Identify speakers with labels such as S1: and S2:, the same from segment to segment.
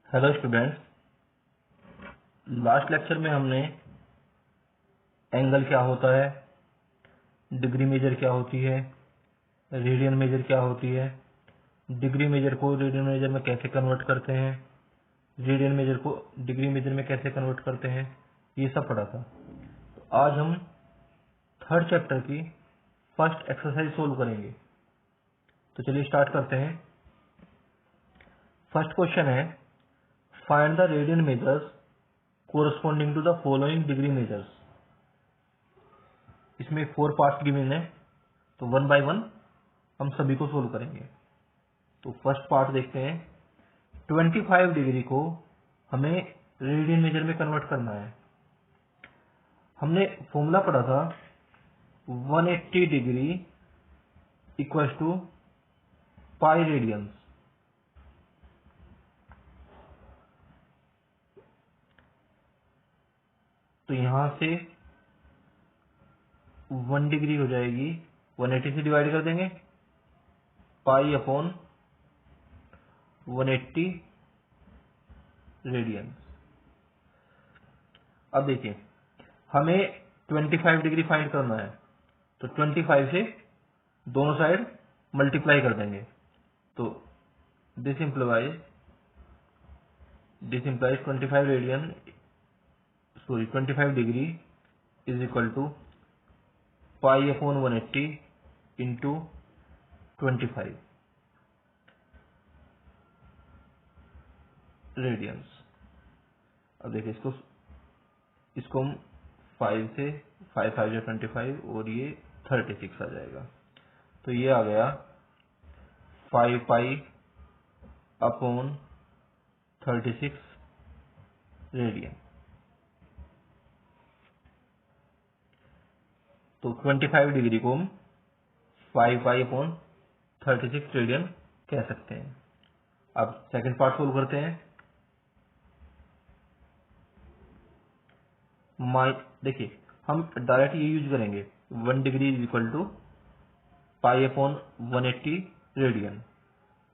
S1: Hello students, last lecture में हमने angle क्या होता है, डिग्री मेजर क्या होती है, रेडियन मेजर क्या होती है, डिग्री मेजर को रेडियन मेजर में कैसे कन्वर्ट करते हैं, रेडियन मेजर को डिग्री मेजर में कैसे कन्वर्ट करते हैं, ये सब पढ़ा था। तो आज हम थर्ड चैप्टर की फर्स्ट एक्सरसाइज सोल्व करेंगे। तो चलिए स्टार्ट करते हैं। फर्स्ट क्वेश्चन है, find the radian measures corresponding to the following degree measures. इसमें 4 पार्ट्स गिवन है, तो वन बाय वन हम सभी को सोल्व करेंगे। तो फर्स्ट पार्ट देखते हैं। 25 डिग्री को हमें रेडियन मेजर में कन्वर्ट करना है। हमने फॉर्मूला पढ़ा था 180 degree equal to pi radians. तो यहां से 1 डिग्री हो जाएगी, 180 से डिवाइड कर देंगे, पाई अपॉन 180 रेडियंस। अब देखिए, हमें 25 डिग्री फाइंड करना है, तो 25 से दोनों साइड मल्टीप्लाई कर देंगे। तो this implies 25 radian 25 degree is equal to pi upon 180 into 25 radians. अब देखिए, इसको हम 5 से 5 5 या 25 और ये 36 आ जाएगा। तो ये आ गया 5 पाई अपॉन 36 रेडियन। तो 25 डिग्री को हम 5 पाई अपॉन 36 रेडियन कह सकते हैं। अब सेकंड पार्ट सोल्व करते हैं। देखिए, हम डायरेक्ट ये यूज करेंगे, 1 degree is equal to pi upon 180 radian.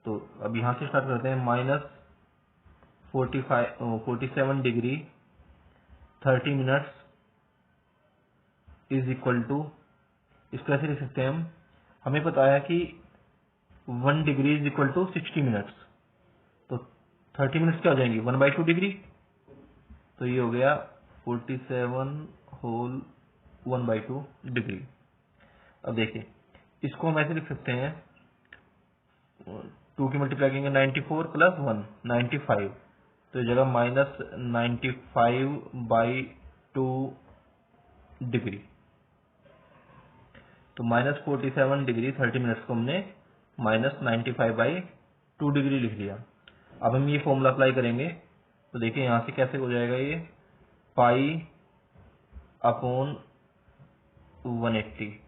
S1: तो अब यहां से स्टार्ट करते हैं। Minus 47 degree 30 minutes is equal to, इसको ऐसे लिख सकते हैं हम, हमें पता है कि 1 degree is equal to 60 minutes. तो 30 मिनट्स क्या हो जाएंगी, 1/2 डिग्री। तो ये हो गया 47 होल 1/2 डिग्री। अब देखिए, इसको हम ऐसे लिख सकते हैं, 2 की मल्टीप्लाई करेंगे 94 प्लस 1 95। तो ये जगह -95/2 डिग्री। तो -47 डिग्री 30 मिनट्स को हमने -95/2 डिग्री लिख लिया। अब हम ये फॉर्मूला अप्लाई करेंगे। तो देखिए, यहां से कैसे हो जाएगा, ये पाई अपॉन 180।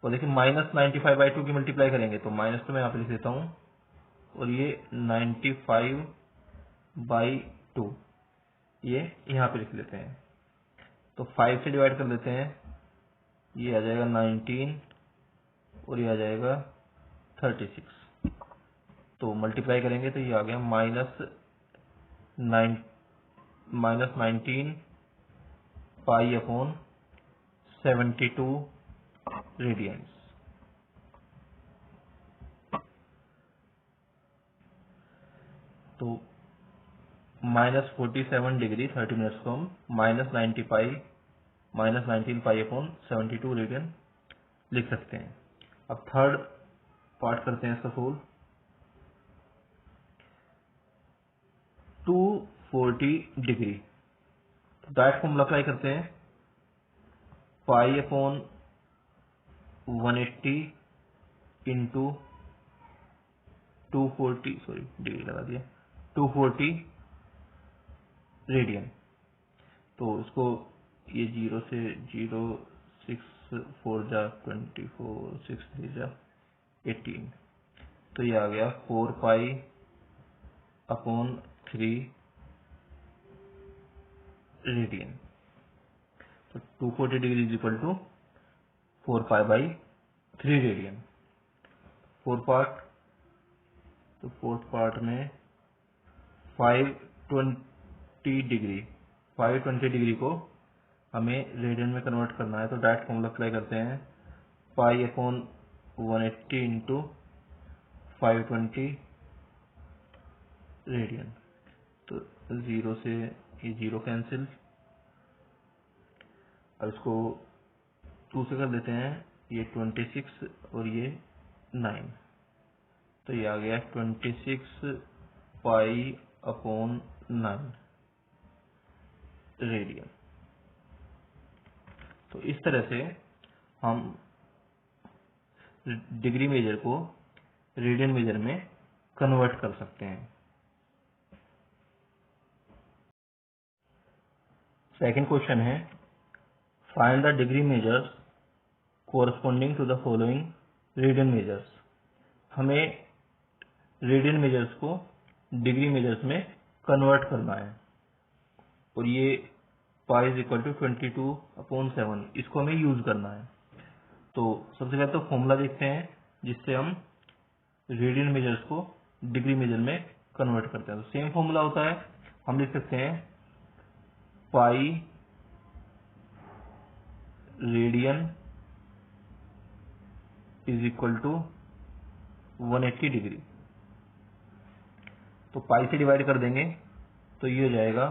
S1: और देखिए, -95/2 की मल्टीप्लाई करेंगे, तो माइनस तो मैं यहाँ पे लिख देता हूँ, और ये 95/2 ये यहाँ पे लिख लेते हैं। तो 5 से डिवाइड कर लेते हैं, ये आ जाएगा 19 और ये आ जाएगा 36। तो मल्टीप्लाई करेंगे तो ये आ गया -19 पाई अपॉन 72 रेडियंस। तो -47 डिग्री 30 मिनट्स को हम -19 पाई अपॉन 72 रेडियन लिख सकते हैं। अब थर्ड पार्ट करते हैं इसका सोल्व। 240 डिग्री, तो डायरेक्ट फॉर्मूला अप्लाई करते हैं, पाई अपॉन 180 इंटू 240, सॉरी डिग्री लगा दिया, 240 रेडियन। तो इसको ये 0 से 0, 6 4 जा 24, 6 3 जा 18। तो ये आ गया 4 पाई अपॉन 3 रेडियन। तो 240 degree is equal to 4 pi by 3 radian. Four part, तो फोर्थ पार्ट में 520 520 को हमें रेडियन में कन्वर्ट करना है, तो डायरेक्ट फॉर्मूला अप्लाई करते हैं, पाई अपॉन 180 इंटू 520 रेडियन। तो 0 से ये 0 कैंसिल, अब इसको 2 से कर देते हैं, ये 26 और ये 9, तो ये आ गया 26 पाई अपॉन 9 रेडियन। तो इस तरह से हम डिग्री मेजर को रेडियन मेजर में कन्वर्ट कर सकते हैं। सेकंड क्वेश्चन है, find the degree measures corresponding to the following radian measures. हमें रेडियन मेजर्स को डिग्री मेजर्स में कन्वर्ट करना है, और ये पाई इज इक्वल टू 22/7 इसको हमें यूज करना है। तो सबसे पहले तो फॉर्मूला देखते हैं जिससे हम रेडियन मेजर्स को डिग्री मेजर में कन्वर्ट करते हैं। तो सेम फॉर्मूला होता है, हम लिख सकते हैं pi radian is equal to 180 degree. तो पाई से डिवाइड कर देंगे तो ये हो जाएगा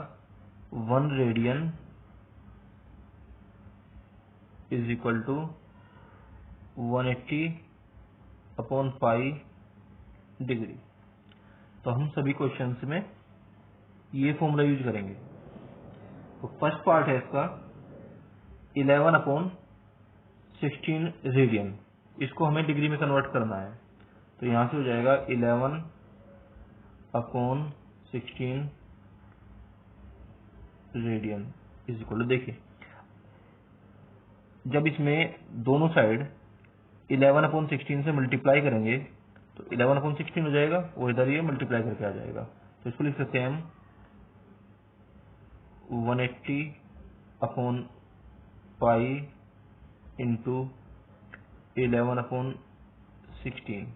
S1: 1 radian is equal to 180 upon pi degree. तो हम सभी क्वेश्चंस में ये फॉर्मूला यूज करेंगे। तो फर्स्ट पार्ट है इसका 11/16 रेडियन, इसको हमें डिग्री में कन्वर्ट करना है। तो यहां से हो जाएगा 11/16 रेडियन इज इक्वल टू, देखिए जब इसमें दोनों साइड 11/16 से मल्टीप्लाई करेंगे तो 11/16 हो जाएगा, वो इधर ये मल्टीप्लाई करके आ जाएगा। तो इसको लिख सकते हैं हम 180 अपॉन पाई इंटू 11/16,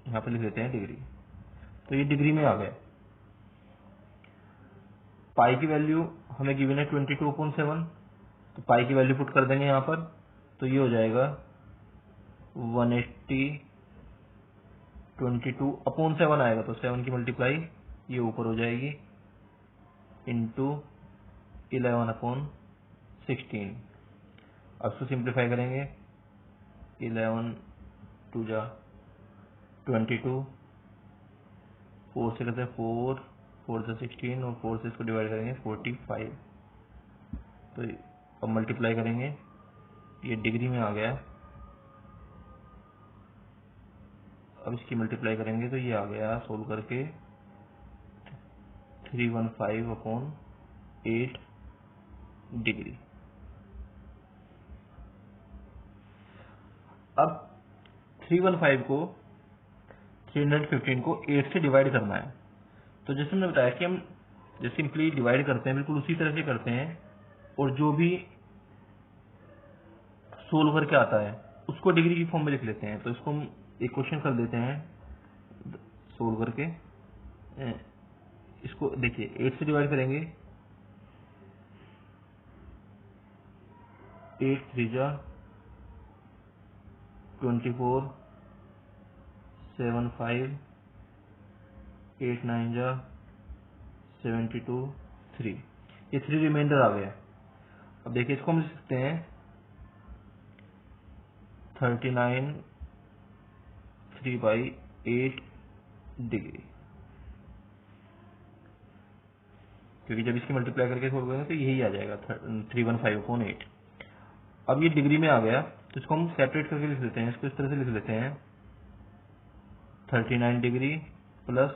S1: यहाँ पे लिख देते हैं डिग्री। तो ये डिग्री में आ गया। पाई की वैल्यू हमें गिवन है 22/7, तो पाई की वैल्यू पुट कर देंगे यहाँ पर, तो ये हो जाएगा 180 22/7 आएगा, तो 7 की मल्टीप्लाई ये ऊपर हो जाएगी इंटू 11/16। अब इसको सिंप्लीफाई करेंगे, 11 2 जा 22, 4 से करते हैं 4 4 से 16 और 4 से इसको डिवाइड करेंगे 45। तो अब मल्टीप्लाई करेंगे, ये डिग्री में आ गया। अब इसकी मल्टीप्लाई करेंगे तो ये आ गया सोल्व करके 315/8 डिग्री। अब 315 को 315 को 8 से डिवाइड करना है। तो जैसे मैंने बताया कि हम जैसे सिंपली डिवाइड करते हैं बिल्कुल उसी तरह से करते हैं, और जो भी सोल्व करके आता है उसको डिग्री की फॉर्म में लिख लेते हैं। तो इसको हम एक क्वेश्चन कर देते हैं सोल्व करके। इसको देखिए 8 से डिवाइड करेंगे, 8 3 जा 24, 7 5, 8 9 जा 72, 3, ये 3 रिमाइंडर आ गया। अब देखिए इसको हम लिख सकते हैं 39 3/8 डिग्री, क्योंकि जब इसकी मल्टीप्लाई करके सोल्व करेंगे तो यही आ जाएगा 315/8। अब ये डिग्री में आ गया, तो इसको हम सेपरेट करके लिख लेते हैं। इसको इस तरह से लिख लेते हैं 39 डिग्री प्लस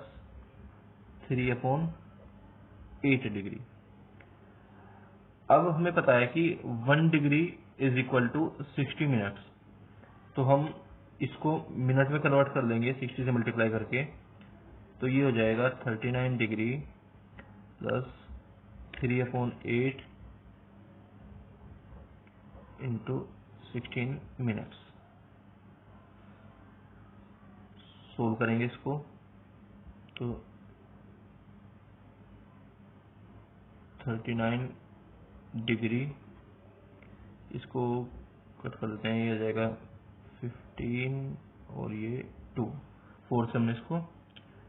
S1: 3/8 डिग्री। अब हमें पता है कि 1 degree is equal to 60 minutes, तो हम इसको मिनट में कन्वर्ट कर लेंगे 60 से मल्टीप्लाई करके। तो ये हो जाएगा 39 degree plus 3/8 into 16 minutes. Solve करेंगे इसको तो 39 डिग्री, इसको कट कर देते हैं, ये आ जाएगा 15 और ये 2, 4 से हमने इसको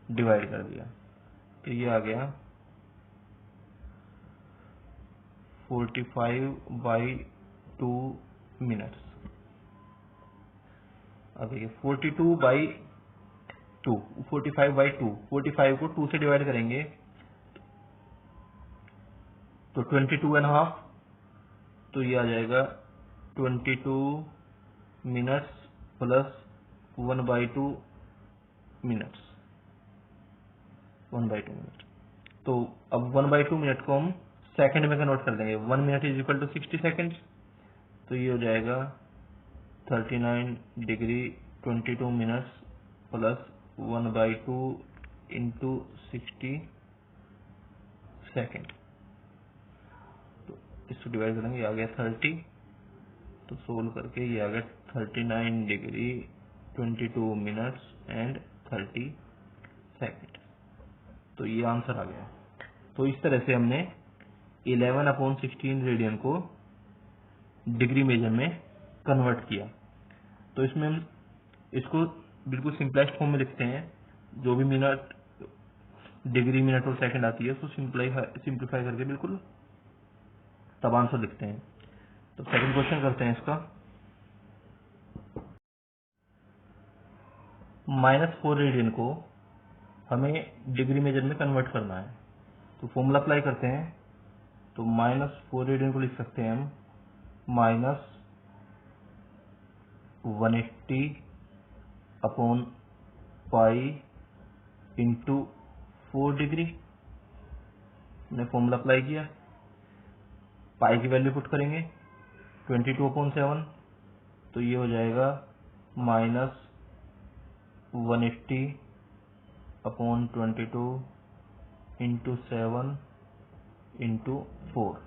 S1: डिवाइड कर दिया, तो ये आ गया 45/2 मिनट्स। अब देखिए 42/2, 45/2, 45 को 2 से डिवाइड करेंगे तो 22.5, तो ये आ जाएगा 22 मिनट्स प्लस 1/2 मिनट्स, 1/2 मिनट। तो अब 1/2 मिनट को हम सेकंड में कन्वर्ट कर देंगे। 1 minute is equal to 60 second, तो ये हो जाएगा 39 degree 22 minutes plus 1/2 into 60 second, तो इसको डिवाइड करेंगे, ये आ गया 30, तो सोल्व करके ये आ गया 39 डिग्री 22 मिनट्स एंड 30 सेकेंड, तो ये आंसर आ गया। तो इस तरह से हमने 11/16 रेडियन को डिग्री मेजर में कन्वर्ट किया। तो इसमें हम इसको बिल्कुल सिंपलेस्ट फॉर्म में लिखते हैं, जो भी मिनट, डिग्री, मिनट और सेकंड आती है उसको सिंप्लीफाई करके बिल्कुल तब आंसर लिखते हैं। तो सेकंड क्वेश्चन करते हैं इसका। -4 रेडियन को हमें डिग्री मेजर में कन्वर्ट करना है, तो फॉर्मूला अप्लाई करते हैं। तो -4 रेडियन को लिख सकते हैं हम -180/π इंटू 4 डिग्री। हमने फॉर्मूला अप्लाई किया, पाई की वैल्यू पुट करेंगे 22/7, तो ये हो जाएगा -180/22 इंटू 7 इंटू 4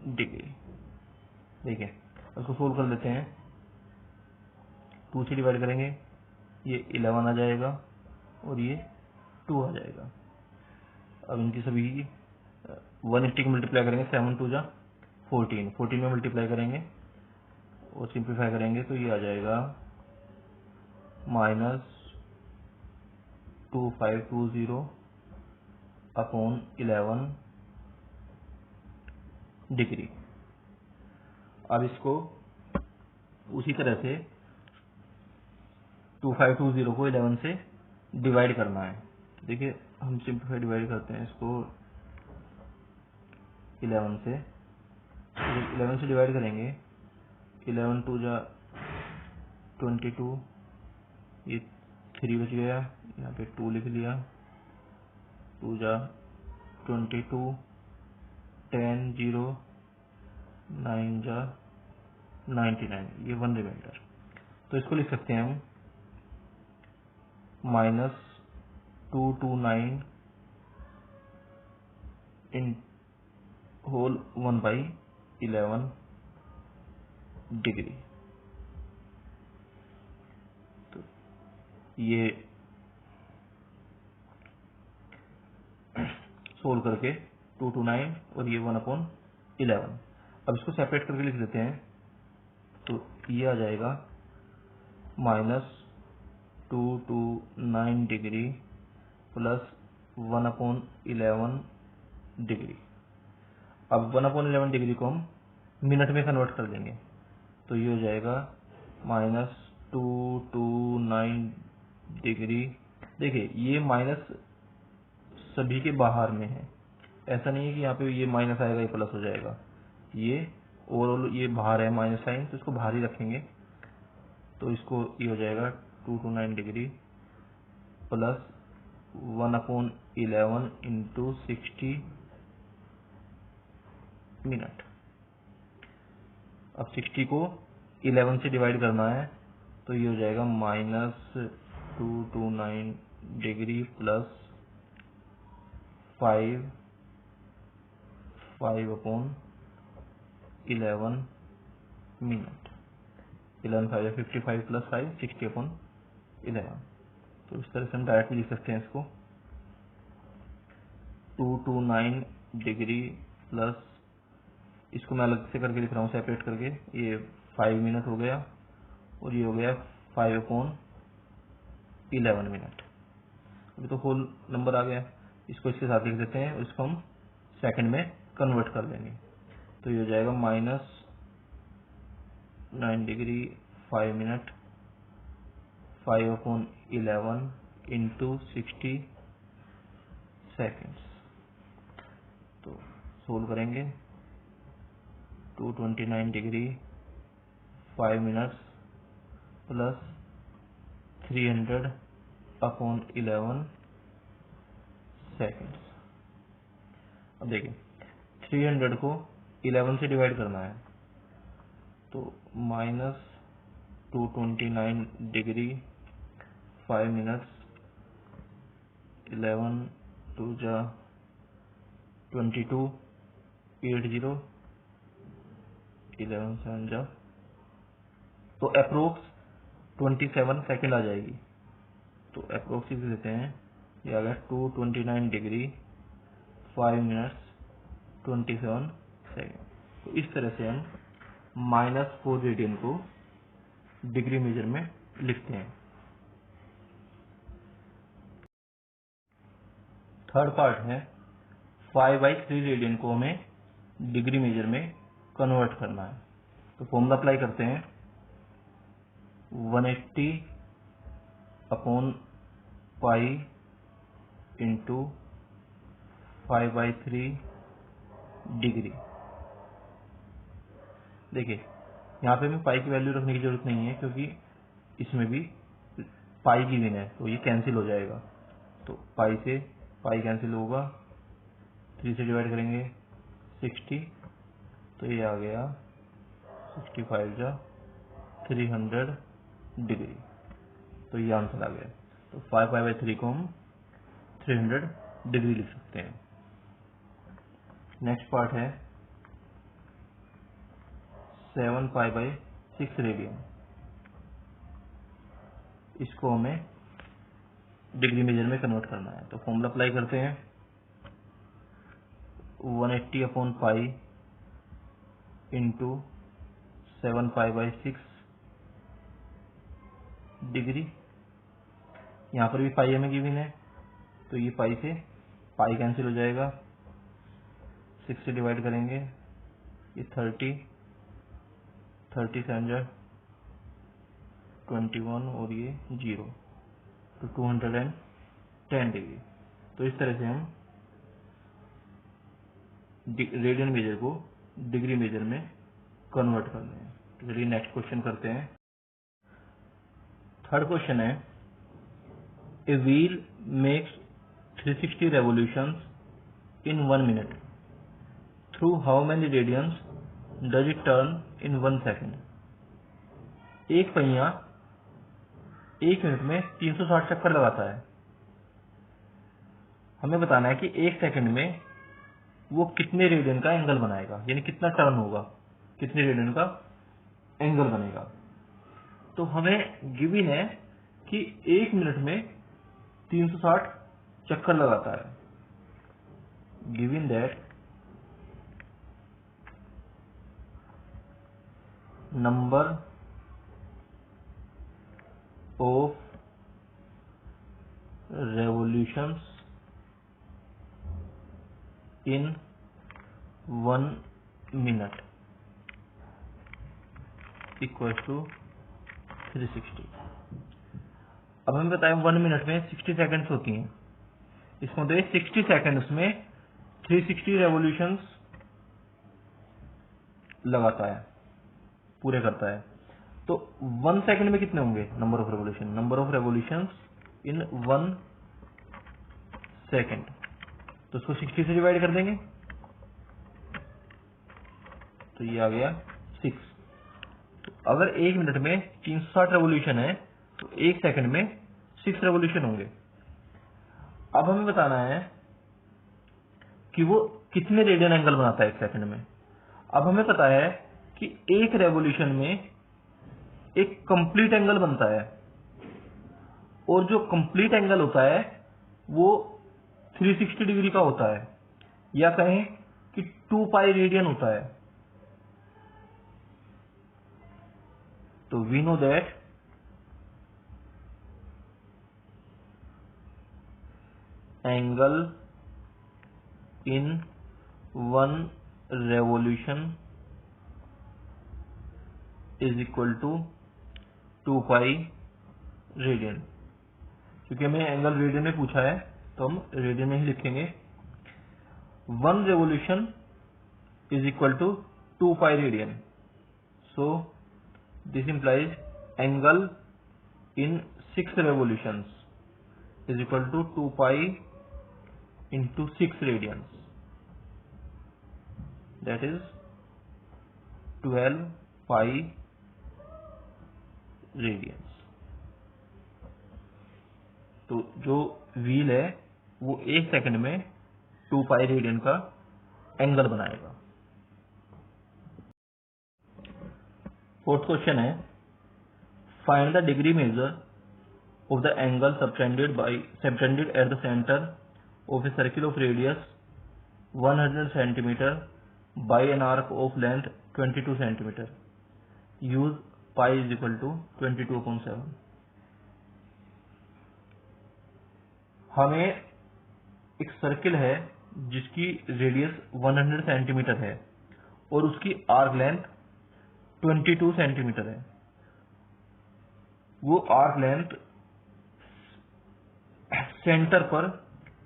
S1: डिग्री। देखिए उसको सोल्व कर लेते हैं, 2 से डिवाइड करेंगे, ये 11 आ जाएगा और ये 2 आ जाएगा। अब इनकी सभी 180 को मल्टीप्लाई करेंगे, 7 2 जा 14, 14 में मल्टीप्लाई करेंगे और सिंप्लीफाई करेंगे, तो ये आ जाएगा -2520/11 डिग्री। अब इसको उसी तरह से 2520 को 11 से डिवाइड करना है। देखिए हम सिंप्लीफाई डिवाइड करते हैं इसको 11 से, 11 से डिवाइड करेंगे, 11 2 जा 22, ये 3 बच गया, यहाँ पे 2 लिख लिया, 2 जा 22, 10 0 9 जा 99, ये 1 रिमाइंडर। तो इसको लिख सकते हैं हम -229 इन होल 1/11 डिग्री। तो ये सोल्व करके 229 और ये 1/11। अब इसको सेपरेट करके लिख देते हैं, तो ये आ जाएगा -229 डिग्री प्लस 1/11 डिग्री। अब 1/11 डिग्री को हम मिनट में कन्वर्ट कर देंगे, तो ये हो जाएगा -229 डिग्री। देखिए ये माइनस सभी के बाहर में है, ऐसा नहीं है कि यहाँ पे ये माइनस आएगा ये प्लस हो जाएगा, ये ओवरऑल ये बाहर है माइनस साइन, तो इसको बाहर ही रखेंगे, तो इसको ये हो जाएगा 229 डिग्री प्लस 1/11 इंटू 60 मिनट। अब 60 को 11 से डिवाइड करना है, तो ये हो जाएगा -229 डिग्री प्लस 5/11 मिनट। 11 5 55 प्लस 5 60/11। तो इस तरह से हम डायरेक्ट लिख सकते हैं इसको। 229 डिग्री प्लस, इसको मैं अलग से करके लिख रहा हूँ सेपरेट करके, ये 5 मिनट हो गया और ये हो गया 5/11 मिनट। अभी तो होल नंबर आ गया, इसको इसके साथ लिख देते हैं और इसको हम सेकंड में कन्वर्ट कर लेंगे। तो ये हो जाएगा -9 डिग्री 5 मिनट 5/11 इंटू 60 सेकेंड्स। तो सोल्व करेंगे, 229 डिग्री 5 मिनट्स प्लस 300/11 सेकेंड्स। अब देखिए 300 को 11 से डिवाइड करना है, तो -229 डिग्री 5 मिनट्स 11 2 जा 22 80 11 7 जा, तो अप्रोक्स 27 सेकेंड आ जाएगी। तो अप्रोक्स लिख देते हैं, ये आ गया 229 डिग्री 5 मिनट्स 27 सेकेंड। तो इस तरह से हम -4 रेडियन को डिग्री मेजर में लिखते हैं। थर्ड पार्ट है 5/3 रेडियन को हमें डिग्री मेजर में कन्वर्ट करना है। तो फॉर्मूला अप्लाई करते हैं, 180/पाई इंटू 5/3 डिग्री। देखिए यहाँ पे हमें पाई की वैल्यू रखने की जरूरत नहीं है, क्योंकि इसमें भी पाई की विन है, तो ये कैंसिल हो जाएगा। तो पाई से पाई कैंसिल होगा, 3 से डिवाइड करेंगे 60, तो ये आ गया 65 जा 300 डिग्री। तो ये आंसर आ गया। तो 5/3 को हम 300 डिग्री लिख सकते हैं। नेक्स्ट पार्ट है 7π/6 रेडियन। इसको हमें डिग्री मेजर में कन्वर्ट करना है। तो फॉर्मूला अप्लाई करते हैं, 180/पाई इंटू 7π/6 डिग्री। यहाँ पर भी पाई हमें गिवन है, तो ये पाई से पाई कैंसिल हो जाएगा, 6 से डिवाइड करेंगे, ये 30 7 21 और ये 0, तो 210 डिग्री। तो इस तरह से हम रेडियन मेजर को डिग्री मेजर में कन्वर्ट कर लें। तो चलिए नेक्स्ट क्वेश्चन करते हैं। थर्ड क्वेश्चन है, a wheel makes 360 revolutions in 1 minute. Through how many radians does it turn in 1 second? एक पहिया 1 मिनट में 360 चक्कर लगाता है। हमें बताना है कि 1 सेकंड में वो कितने रेडियन का एंगल बनाएगा, यानी कितना टर्न होगा, कितने रेडियन का एंगल बनेगा। तो हमें गिवन है कि 1 मिनट में 360 चक्कर लगाता है। Given that number of revolutions in 1 minute equals to 360। अब हमें बताएं 1 मिनट में 60 सेकंड्स होती हैं, इसमें तो 60 सेकंड्स में 360 रेवोल्यूशंस लगाता है, पूरे करता है। तो 1 सेकंड में कितने होंगे number of revolutions in 1 second. तो उसको 60 से डिवाइड कर देंगे, तो ये आ गया 6। तो अगर 1 मिनट में 360 रेवोल्यूशन है तो 1 सेकंड में 6 रेवोल्यूशन होंगे। अब हमें बताना है कि वो कितने रेडियन एंगल बनाता है 1 सेकंड में। अब हमें पता है कि एक रेवोल्यूशन में एक कंप्लीट एंगल बनता है, और जो कंप्लीट एंगल होता है वो 360 डिग्री का होता है, या कहें कि 2 पाई रेडियन होता है। तो we know that angle in 1 revolution is equal to 2 pi radian. क्योंकि हमें एंगल रेडियन में पूछा है तो हम रेडियन में ही लिखेंगे। 1 revolution is equal to 2 pi radian. So this implies angle in 6 revolutions is equal to 2 pi into 6 radians, that is 12 pi radians. तो जो व्हील है वो 1 सेकंड में 2 पाई रेडियन का एंगल बनाएगा। फोर्थ क्वेश्चन है, find the degree measure of the angle subtended at the centre of a circle of radius 100 centimetre by an arc of length 22 centimetre. Use pi is equal to 22/7। हमें एक circle है जिसकी radius 100 centimetre है और उसकी arc length 22 centimetre है। वो arc length centre पर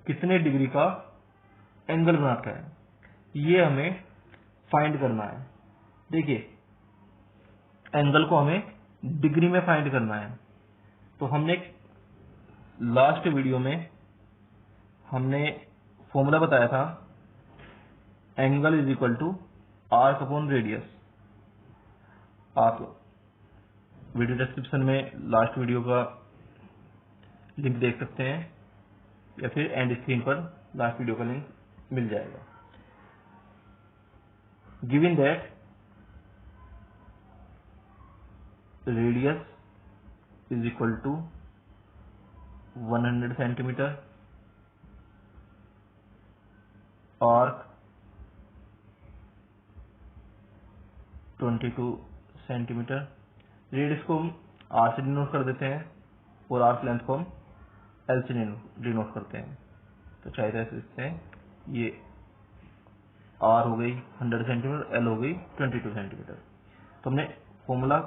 S1: कितने डिग्री का एंगल बनाता है, ये हमें फाइंड करना है। देखिए, एंगल को हमें डिग्री में फाइंड करना है। तो हमने लास्ट वीडियो में हमने फॉर्मूला बताया था, angle is equal to arc upon radius. आप वीडियो डिस्क्रिप्शन में लास्ट वीडियो का लिंक देख सकते हैं, या फिर एंड स्क्रीन पर लास्ट वीडियो का लिंक मिल जाएगा। Given that radius is equal to 100 centimetre, arc 22 centimetre. Radius को हम आर से डिनोट कर देते हैं और आर्क लेंथ को हम एल से डिनोट करते हैं। तो चाहे ऐसे लिखते हैं, ये आर हो गई 100 सेंटीमीटर, एल हो गई 22 सेंटीमीटर। तो हमने फॉर्मूला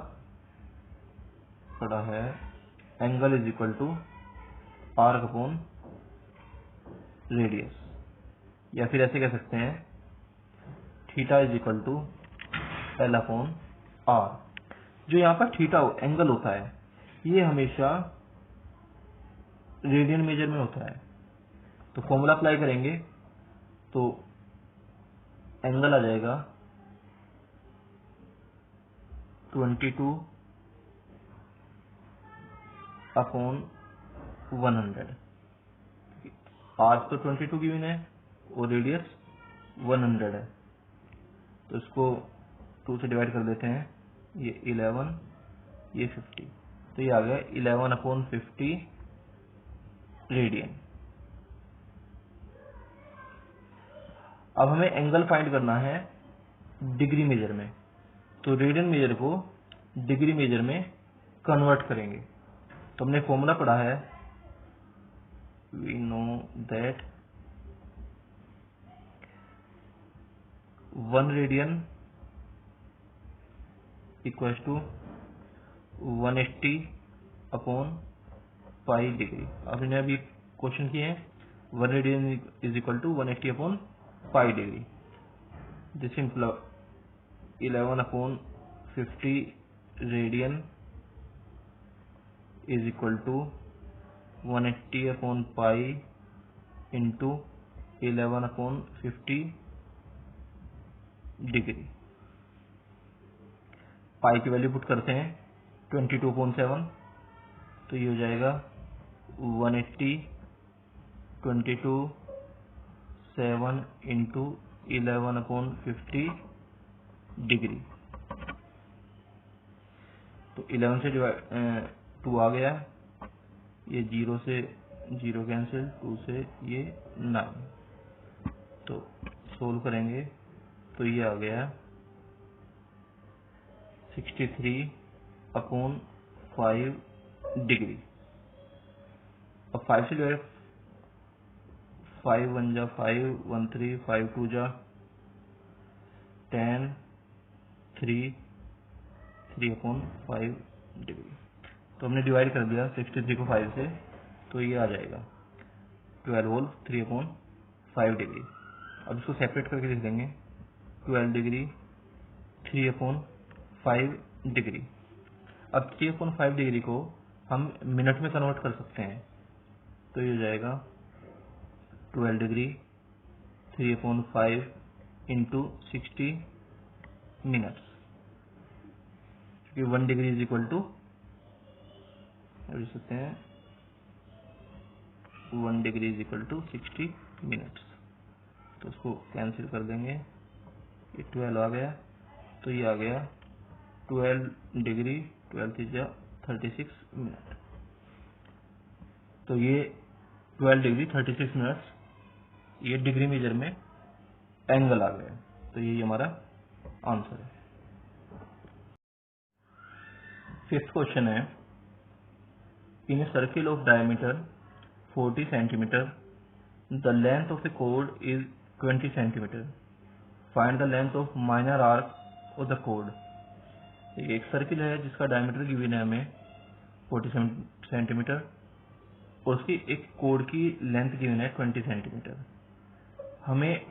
S1: पढ़ा है, angle is equal to arc upon radius, या फिर ऐसे कह सकते हैं theta is equal to L upon R. जो यहाँ पर थीटा एंगल होता है ये हमेशा रेडियन मेजर में होता है। तो फॉर्मूला अप्लाई करेंगे तो एंगल आ जाएगा 22 अपॉन 100। आर्क तो 22 गिवन है और रेडियस 100 है, तो इसको 2 से डिवाइड कर देते हैं। ये 11, ये 50, तो ये आ गया 11/50 रेडियन। अब हमें एंगल फाइंड करना है डिग्री मेजर में, तो रेडियन मेजर को डिग्री मेजर में कन्वर्ट करेंगे। तो हमने फॉर्मूला पढ़ा है, we know that 1 radian equals to 180 upon pi degree. आपने अभी क्वेश्चन किए हैं, 1 radian is equal to 180 upon pi degree. This implies 11/50 radian is equal to 180 upon pi into 11/50 degree. Pi की वैल्यू पुट करते हैं 22/7, तो ये हो जाएगा 180 22/7 इंटू 11/50 डिग्री। तो 11 से 2 आ गया, ये 0 से 0 कैंसिल, 2 से ये 9। तो सोल्व करेंगे तो ये आ गया 63/5 डिग्री। अब 5 से डिवाइड, 5 1 जा 5, 1 3, 5 2 जा 10, 3, 3/5 डिग्री। तो हमने डिवाइड कर दिया 63 को 5 से, तो ये आ जाएगा 12 होल 3/5 डिग्री। अब इसको सेपरेट करके लिख देंगे 12 डिग्री 3/5 डिग्री। अब 3/5 डिग्री को हम मिनट में कन्वर्ट कर सकते हैं, तो ये हो जाएगा 12 डिग्री 3/5 इंटू 60 मिनट्स, क्योंकि 1 डिग्री इज इक्वल टू, लिख सकते हैं 1 degree is equal to 60 minutes. तो उसको कैंसिल कर देंगे, ये 12 आ गया, तो ये आ गया 12 डिग्री 12 3 36 मिनट। तो ये 12 डिग्री 36 मिनट्स, ये डिग्री मेजर में एंगल आ गया। तो यही हमारा आंसर है। 5th क्वेश्चन है, in a circle of diameter 40 centimetre the length of a कोड is 20 centimetre, find the length of minor arc of the कोड। एक सर्किल है जिसका डायमीटर गिवन है हमें 40 सेंटीमीटर और उसकी एक कोड की लेंथ गिवन है 20 सेंटीमीटर। हमें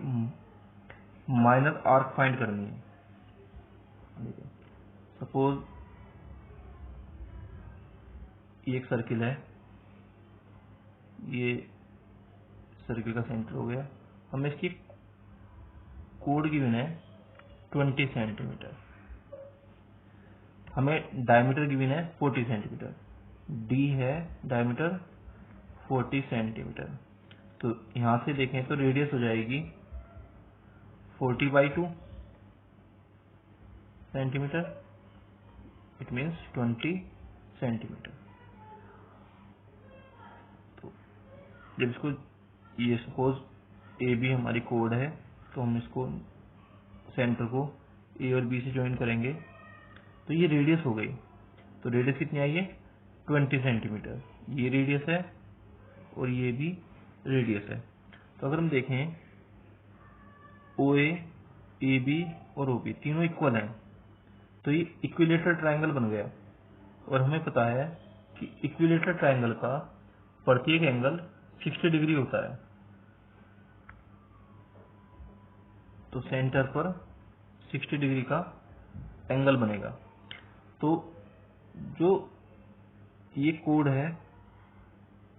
S1: माइनर आर्क फाइंड करनी है। सपोज ये एक सर्किल है, ये सर्किल का सेंटर हो गया, हमें इसकी कोड गिवन है 20 सेंटीमीटर, हमें डायमीटर गिवन है 40 सेंटीमीटर, डी है डायमीटर 40 सेंटीमीटर। तो यहां से देखें तो रेडियस हो जाएगी 40/2 सेंटीमीटर, इट मीन्स 20 सेंटीमीटर। तो जब इसको, ये सपोज ए बी हमारी कोड है, तो हम इसको सेंटर को ए और बी से ज्वाइन करेंगे, तो ये रेडियस हो गई। तो रेडियस कितनी आई है 20 सेंटीमीटर, ये रेडियस है और ये भी रेडियस है। तो अगर हम देखें ओ ए बी और ओ बी तीनों इक्वल हैं, तो ये इक्विलेटरल ट्रायंगल बन गया। और हमें पता है कि इक्विलेटरल ट्रायंगल का प्रत्येक एंगल 60 डिग्री होता है। तो सेंटर पर 60 डिग्री का एंगल बनेगा। तो जो ये कोड है,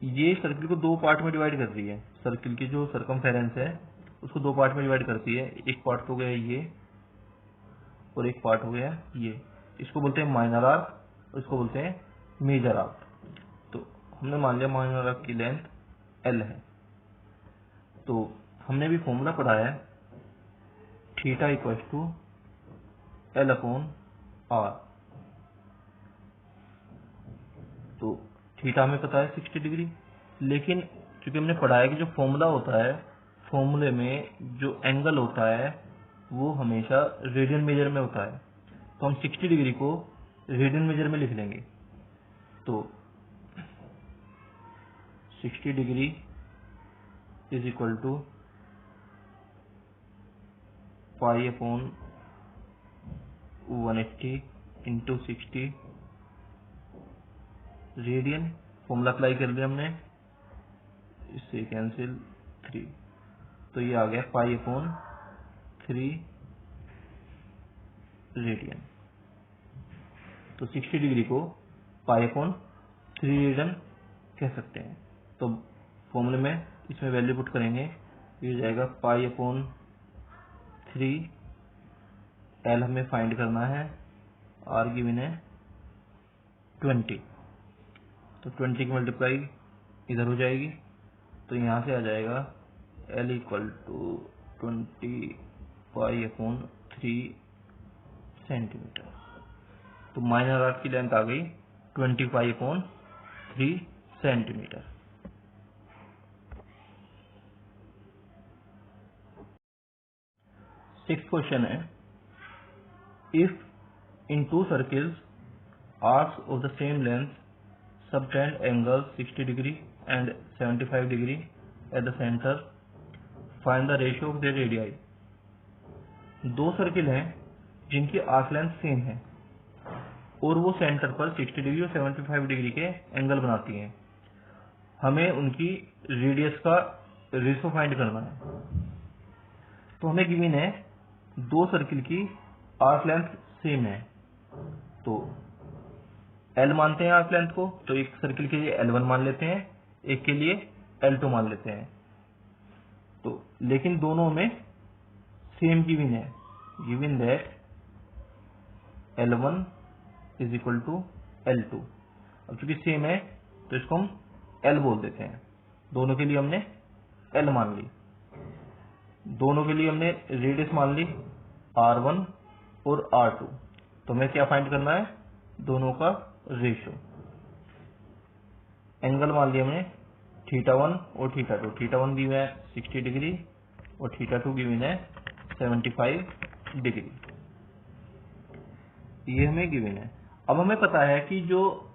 S1: ये सर्किल को 2 पार्ट में डिवाइड कर रही है। सर्किल की जो सरकमफेरेंस है उसको 2 पार्ट में डिवाइड करती है। एक पार्ट तो हो गया ये और एक पार्ट हो गया ये। इसको बोलते हैं माइनर आर्क और इसको बोलते हैं मेजर आर्क। तो हमने मान लिया माइनर आर्क की लेंथ L है। तो हमने भी फॉर्मूला पढ़ा है थीटा इक्वल टू L/R। तो थीटा हमें पता है 60 डिग्री, लेकिन क्योंकि हमने पढ़ा है कि जो फॉर्मूला होता है, फॉर्मूले में जो एंगल होता है वो हमेशा रेडियन मेजर में होता है। तो हम 60 डिग्री को रेडियन मेजर में लिख लेंगे। तो 60 degree is equal to pi upon 180 into 60 radian. Formula apply कर लिया हमने, इससे कैंसिल 3, तो ये आ गया पाई अपॉन 3 रेडियन। तो 60 डिग्री को पाई अपॉन 3 रेडियन कह सकते हैं। तो फॉर्मूले में इसमें वैल्यू पुट करेंगे, ये हो जाएगा पाई अपॉन 3, एल हमें फाइंड करना है, आर गिवन है 20। तो 20 की मल्टीप्लाई इधर हो जाएगी, तो यहाँ से आ जाएगा L equal to 20 pi upon 3 centimetre. तो माइनर आर्क की लेंथ आ गई 20 pi upon 3 centimetre. Six question है, if in two circles arcs of the same length subtend angle 60 degree and 75 degree at the centre, find the ratio of their radii. दो circle हैं जिनकी arc length same है और वो centre पर 60 degree और 75 degree के एंगल बनाती हैं। हमें उनकी रेडियस का रेशियो फाइंड करना है। तो हमें गिवन है दो सर्किल की आर्क लेंथ सेम है, तो L मानते हैं आर्क लेंथ को, तो एक सर्किल के लिए L1 मान लेते हैं, एक के लिए L2 मान लेते हैं। तो लेकिन दोनों में सेम गिवन है, given that L1 is equal to L2। अब चूंकि सेम है तो इसको हम L बोल देते हैं। दोनों के लिए हमने L मान ली, दोनों के लिए हमने रेडियस मान ली R1 और R2। तो हमें क्या फाइंड करना है, दोनों का रेशियो। एंगल मान लिया हमने θ1 और θ2। θ1 गिवन है 60 डिग्री और θ2 गिवन है 75 डिग्री, ये हमें गिवन है। अब हमें पता है कि जो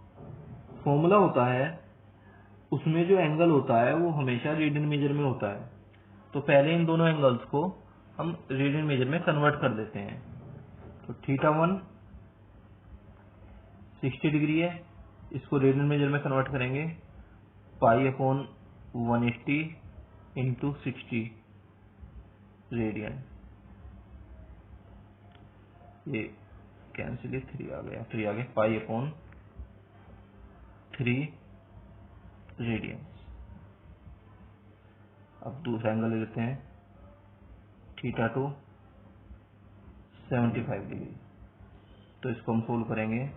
S1: फॉर्मूला होता है उसमें जो एंगल होता है वो हमेशा रेडियन मेजर में होता है। तो पहले इन दोनों एंगल्स को हम रेडियन मेजर में कन्वर्ट कर देते हैं। तो θ1 60 डिग्री है, इसको रेडियन मेजर में कन्वर्ट करेंगे, π/180 इंटू 60 रेडियन। ये कैंसिल, ये 3 आ गया, π/3 रेडियन। अब दूसरा एंगल ले लेते हैं, θ2 75 डिग्री। तो इसको हम सोल्व करेंगे,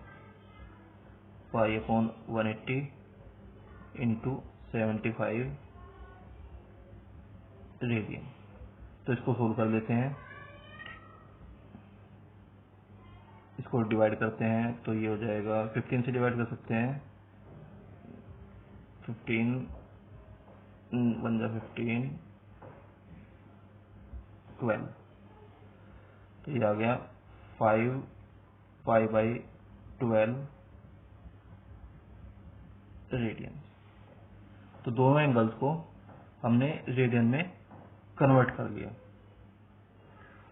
S1: π/180 इंटू 75 रेडियन। तो इसको सोल्व कर लेते हैं, इसको डिवाइड करते हैं तो ये हो जाएगा, 15 से डिवाइड कर सकते हैं, 15 1 जा 15 12। तो ये आ गया 5π/12 रेडियन। तो दोनों एंगल्स को हमने रेडियन में कन्वर्ट कर लिया।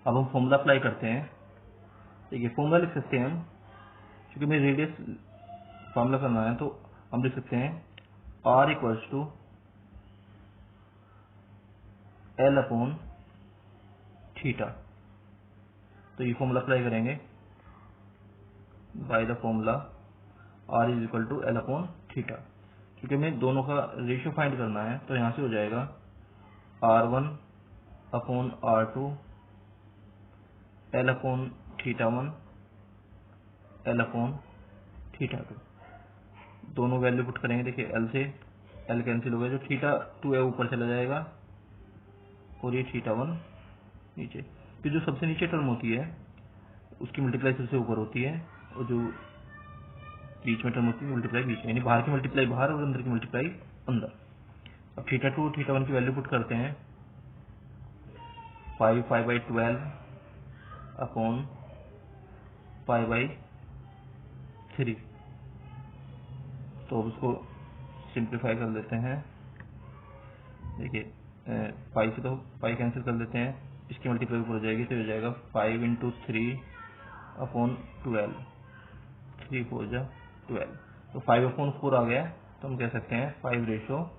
S1: अब हम फॉर्मूला अप्लाई करते हैं। देखिए फॉर्मूला लिख सकते हैं हम, क्योंकि हमें रेडियस फॉर्मूला करना है, तो हम लिख सकते हैं R इक्वल्स टू L/θ। तो ये फॉर्मूला अप्लाई करेंगे, by the formula R is equal to L/θ। क्योंकि हमें दोनों का रेशियो फाइंड करना है, तो यहां से हो जाएगा R1/R2 L/θ1 L/θ2। दोनों वैल्यू पुट करेंगे। देखिए L से L कैंसिल हो गया, जो θ2 है ऊपर चला जाएगा और ये θ1 नीचे। तो जो सबसे नीचे टर्म होती है उसकी मल्टीप्लाई सबसे ऊपर होती है, और जो बीच में टर्म होती है मल्टीप्लाई बीच में, यानी बाहर की मल्टीप्लाई बाहर और अंदर की मल्टीप्लाई अंदर। अब θ2 और θ1 की वैल्यू पुट करते हैं, 5π/12 अपॉन π/3। तो अब उसको सिंप्लीफाई कर देते हैं। देखिए पाई से तो पाई कैंसिल कर देते हैं, इसकी मल्टीप्लाई ऊपर हो जाएगी, तो हो जाएगा 5 × 3/12, 3 4 जा 12। तो 5/4 आ गया, तो हम कह सकते हैं 5/4।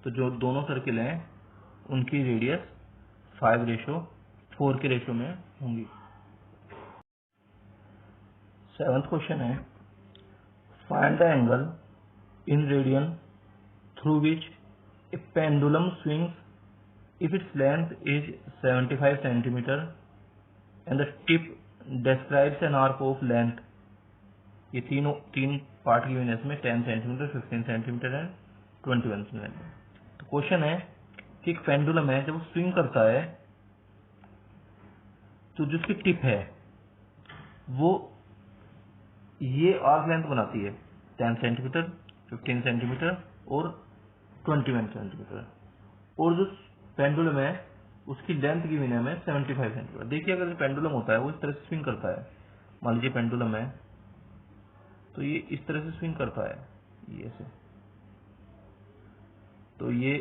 S1: तो जो दोनों सर्किल हैं उनकी रेडियस 5/4 के रेशियो में होंगी। 7th क्वेश्चन है, find the angle in radian through which A pendulum swings if its length is 75 centimeter and the tip describes an arc of length। ये तीन पार्ट की यूनिट्स में 10 सेंटीमीटर, 15 सेंटीमीटर एंड 21 सेंटीमीटर। तो question है कि एक pendulum है, जब वो स्विंग करता है तो जो उसकी टिप है वो ये आर्क लेंथ बनाती है 10 सेंटीमीटर, 15 सेंटीमीटर और 21 सेंटीमीटर। और जो पेंडुलम है उसकी लेंथ की गिवन है हमें 75 सेंटीमीटर। देखिए अगर पेंडुलम होता है वो इस तरह से स्विंग करता है, मान लीजिए पेंडुलम है तो ये इस तरह से स्विंग करता है, ये से, तो ये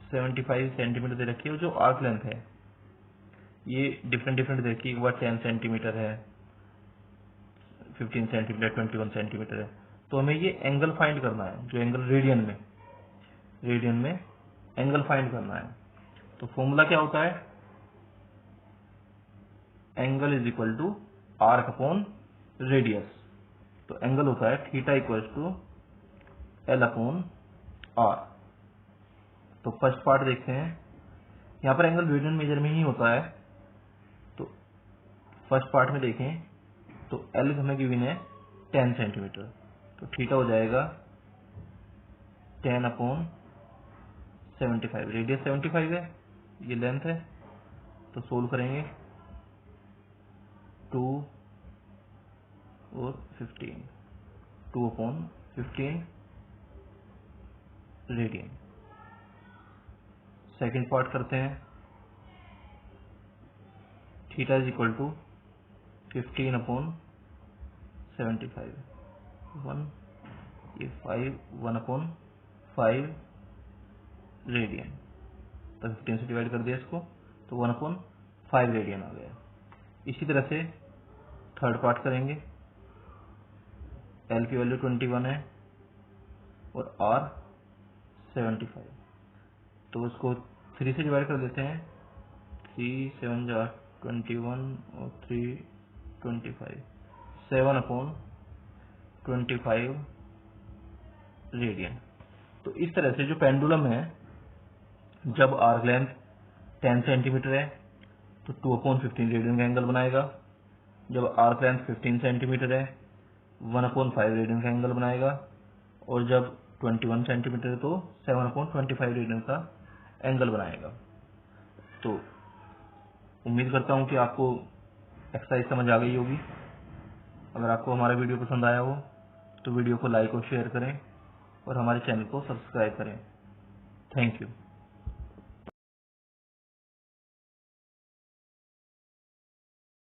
S1: 75 सेंटीमीटर दे रखी है। और जो आर्क लेंथ है ये डिफरेंट दे रखी है, एक बार 10 सेंटीमीटर है, 15 सेंटीमीटर, 21 सेंटीमीटर है। तो हमें ये एंगल फाइंड करना है, जो एंगल रेडियन में एंगल फाइंड करना है। तो फॉर्मूला क्या होता है, angle is equal to arc upon radius. तो एंगल होता है theta equal to L upon R. तो फर्स्ट पार्ट देखते हैं, यहाँ पर एंगल रेडियन मेजर में ही होता है। तो फर्स्ट पार्ट में देखें तो एल हमें गिवन है 10 सेंटीमीटर, तो थीटा हो जाएगा 10 अपॉन 75, रेडियस 75 है, ये लेंथ है। तो सोल्व करेंगे 2 और 15, 2 अपॉन 15 रेडियन। सेकेंड पार्ट करते हैं, थीटा इज इक्वल टू 15 अपॉन 75, 1 ये 5, 1 अपॉन 5 रेडियन। तो 15 से डिवाइड कर दिया इसको, तो 1 अपॉन 5 रेडियन आ गया। इसी तरह से थर्ड पार्ट करेंगे, एल की वैल्यू 21 है और आर 75, तो उसको 3 से डिवाइड कर देते हैं, 3 7 जा 21 और 3 25, 7 अपॉन 25 रेडियन। तो इस तरह से जो पेंडुलम है, जब आर्क लेंथ 10 सेंटीमीटर है तो 2 अपॉन 15 रेडियन का एंगल बनाएगा। जब आर्क लेंथ 15 सेंटीमीटर है 1 अपॉन 5 रेडियन का एंगल बनाएगा। और जब 21 सेंटीमीटर है तो 7 अपॉन 25 रेडियन का एंगल बनाएगा। तो उम्मीद करता हूँ कि आपको एक्सरसाइज समझ आ गई होगी। अगर आपको हमारा वीडियो पसंद आया हो तो वीडियो को लाइक और शेयर करें और हमारे चैनल को सब्सक्राइब करें। Thank you.